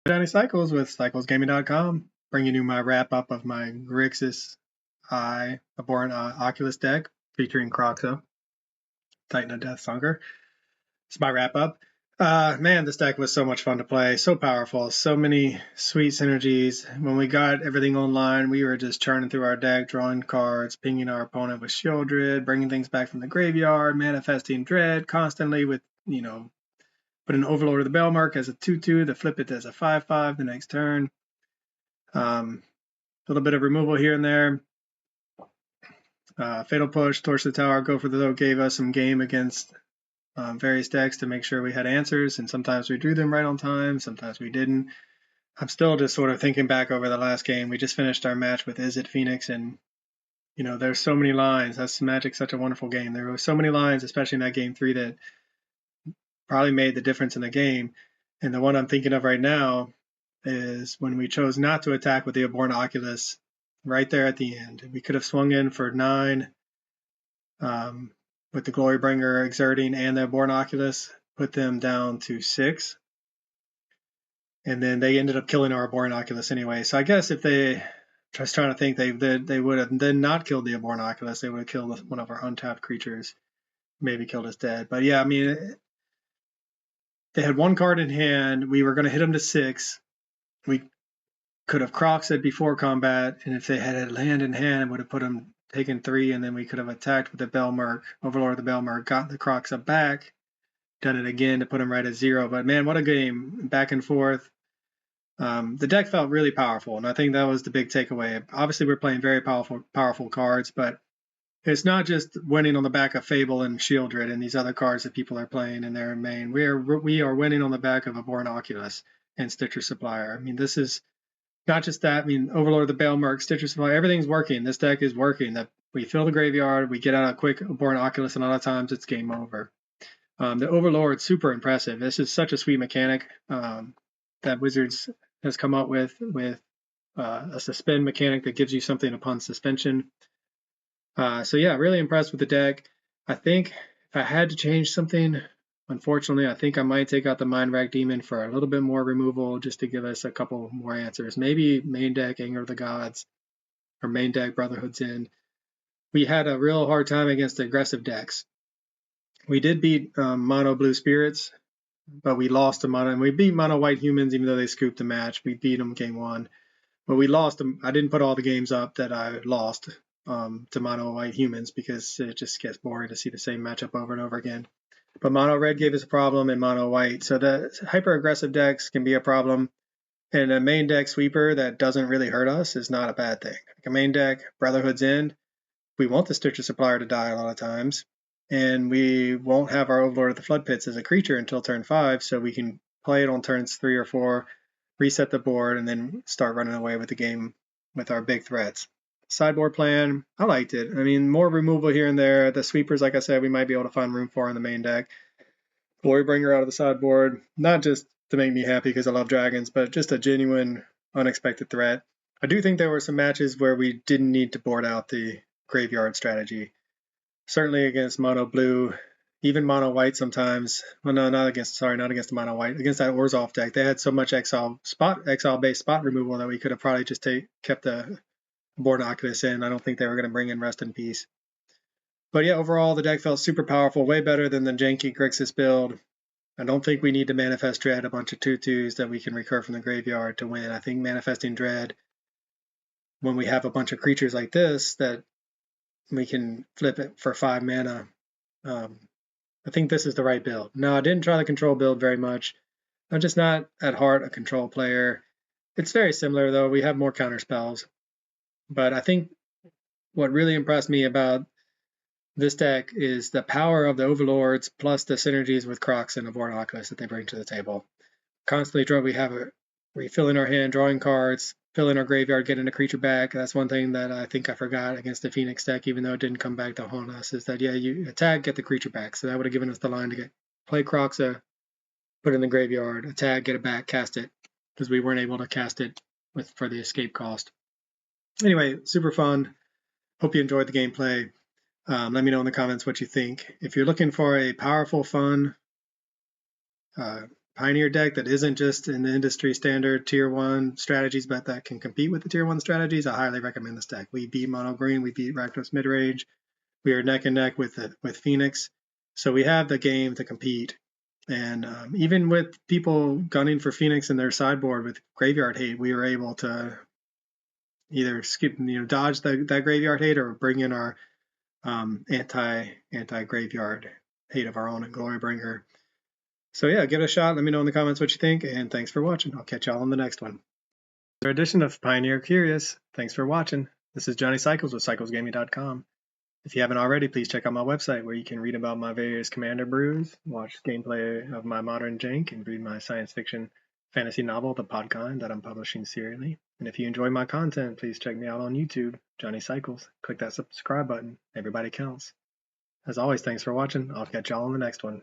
Danny Cycles with CyclesGaming.com, bringing you my wrap-up of my Grixis Eye Abhorrent Oculus deck featuring Croxa, Titan of Death Sunker. It's my wrap-up. Man, this deck was so much fun to play, so powerful, so many sweet synergies. When we got everything online, we were just churning through our deck, drawing cards, pinging our opponent with Shieldred, bringing things back from the graveyard, manifesting Dread constantly with, put an Overlord of the Bellmark as a 2/2 to flip it as a 5/5 the next turn. A little bit of removal here and there. Fatal Push, Torch the Tower, Go for the Low gave us some game against various decks to make sure we had answers, and sometimes we drew them right on time, sometimes we didn't. I'm still just sort of thinking back over the last game. We just finished our match with Is It Phoenix, and there's so many lines. That's Magic's such a wonderful game. There were so many lines, especially in that game 3, that probably made the difference in the game. And the one I'm thinking of right now is when we chose not to attack with the Abhorrent Oculus right there at the end. We could have swung in for 9 with the Glorybringer exerting and the Abhorrent Oculus, put them down to 6. And then they ended up killing our Abhorrent Oculus anyway. So I guess if they, just trying to think, they would have then not killed the Abhorrent Oculus. They would have killed one of our untapped creatures, maybe killed us dead. But yeah, I mean, they had 1 card in hand. We were going to hit them to 6. We could have Croxed before combat, and if they had a land in hand, it would have put them taken 3, and then we could have attacked with the Bellmark, Overlord of the Bellmark, gotten the Croxa back, done it again to put them right at 0. But man, what a game, back and forth. The deck felt really powerful, and I think that was the big takeaway. Obviously, we're playing very powerful cards, but it's not just winning on the back of Fable and Shieldred and these other cards that people are playing in their main. We are winning on the back of Abhorrent Oculus and Stitcher Supplier. I mean, this is not just that. I mean, Overlord of the Bellmark, Stitcher Supplier, everything's working. This deck is working. That we fill the graveyard, we get out a quick Abhorrent Oculus, and a lot of times it's game over. The Overlord, super impressive. This is such a sweet mechanic that Wizards has come up with a suspend mechanic that gives you something upon suspension. So yeah, really impressed with the deck. I think if I had to change something, unfortunately, I think I might take out the Mind Rack Demon for a little bit more removal, just to give us a couple more answers. Maybe main deck Anger of the Gods, or main deck Brotherhood's End. We had a real hard time against aggressive decks. We did beat Mono Blue Spirits, but we lost to Mono, and we beat Mono White Humans, even though they scooped the match. We beat them game 1, but we lost them. I didn't put all the games up that I lost to Mono White Humans, because it just gets boring to see the same matchup over and over again. But Mono Red gave us a problem, and Mono White. So the hyper-aggressive decks can be a problem. And a main deck sweeper that doesn't really hurt us is not a bad thing. Like a main deck Brotherhood's End, we want the Stitcher Supplier to die a lot of times. And we won't have our Overlord of the Flood Pits as a creature until turn 5, so we can play it on turns 3 or 4, reset the board, and then start running away with the game with our big threats. Sideboard plan, I liked it. I mean, more removal here and there. The sweepers, like I said, we might be able to find room for in the main deck. Glorybringer out of the sideboard, not just to make me happy because I love dragons, but just a genuine, unexpected threat. I do think there were some matches where we didn't need to board out the graveyard strategy. Certainly against Mono Blue, even Mono White sometimes. Well, no, not against the Mono White. Against that Orzhov deck, they had so much exile-based spot removal that we could have probably just kept the Abhorrent Oculus in. I don't think they were going to bring in Rest in Peace. But yeah, overall, the deck felt super powerful, way better than the janky Grixis build. I don't think we need to Manifest Dread, a bunch of 2/2s that we can recur from the graveyard to win. I think Manifesting Dread, when we have a bunch of creatures like this that we can flip it for 5 mana, I think this is the right build. No, I didn't try the control build very much. I'm just not, at heart, a control player. It's very similar, though. We have more counter spells. But I think what really impressed me about this deck is the power of the Overlords plus the synergies with Crocs and Abhorrent Oculus that they bring to the table. Constantly we have a refilling our hand, drawing cards, filling our graveyard, getting a creature back. That's one thing that I think I forgot against the Phoenix deck, even though it didn't come back to haunt us, is that, yeah, you attack, get the creature back. So that would have given us the line to play Croxa, put it in the graveyard, attack, get it back, cast it, because we weren't able to cast it for the escape cost. Anyway, super fun. Hope you enjoyed the gameplay. Let me know in the comments what you think. If you're looking for a powerful, fun Pioneer deck that isn't just in the industry standard tier 1 strategies, but that can compete with the tier 1 strategies, I highly recommend this deck. We beat Mono Green, we beat Rakdos Midrange, we are neck and neck with Phoenix, so we have the game to compete. And even with people gunning for Phoenix in their sideboard with Graveyard Hate, we were able to either skip, dodge that Graveyard Hate or bring in our anti Graveyard Hate of our own and Glorybringer. So yeah, give it a shot. Let me know in the comments what you think, and thanks for watching. I'll catch y'all on the next one. Another edition of Pioneer Curious. Thanks for watching. This is Johnny Cycles with CyclesGaming.com. If you haven't already, please check out my website where you can read about my various commander brews, watch gameplay of my modern jank, and read my science fiction fantasy novel, The Podkind, that I'm publishing serially. And if you enjoy my content, please check me out on YouTube, Johnny Cycles. Click that subscribe button. Everybody counts. As always, thanks for watching. I'll catch y'all on the next one.